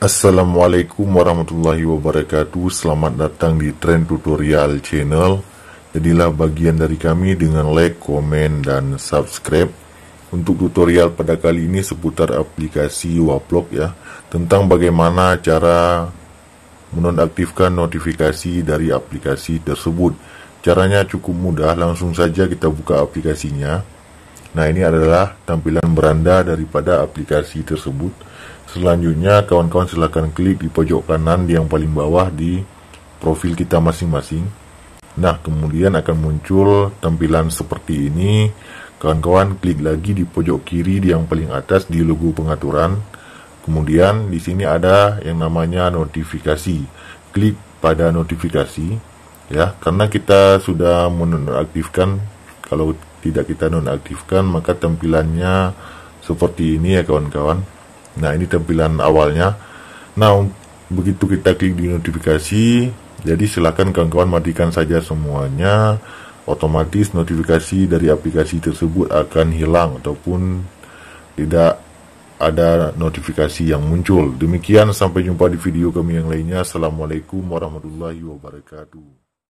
Assalamualaikum warahmatullahi wabarakatuh. Selamat datang di Trend Tutorial Channel. Jadilah bagian dari kami dengan like, komen, dan subscribe. Untuk tutorial pada kali ini seputar aplikasi Waplog ya, tentang bagaimana cara menonaktifkan notifikasi dari aplikasi tersebut. Caranya cukup mudah, langsung saja kita buka aplikasinya. Nah, ini adalah tampilan beranda daripada aplikasi tersebut. Selanjutnya kawan-kawan silahkan klik di pojok kanan di yang paling bawah di profil kita masing-masing. Nah, kemudian akan muncul tampilan seperti ini. Kawan-kawan klik lagi di pojok kiri di yang paling atas di logo pengaturan. Kemudian di sini ada yang namanya notifikasi. Klik pada notifikasi ya, karena kita sudah menonaktifkan. Kalau tidak kita nonaktifkan maka tampilannya seperti ini ya kawan-kawan. Nah, ini tampilan awalnya. Nah, begitu kita klik di notifikasi, jadi silakan kawan-kawan matikan saja semuanya. Otomatis notifikasi dari aplikasi tersebut akan hilang ataupun tidak ada notifikasi yang muncul. Demikian, sampai jumpa di video kami yang lainnya. Assalamualaikum warahmatullahi wabarakatuh.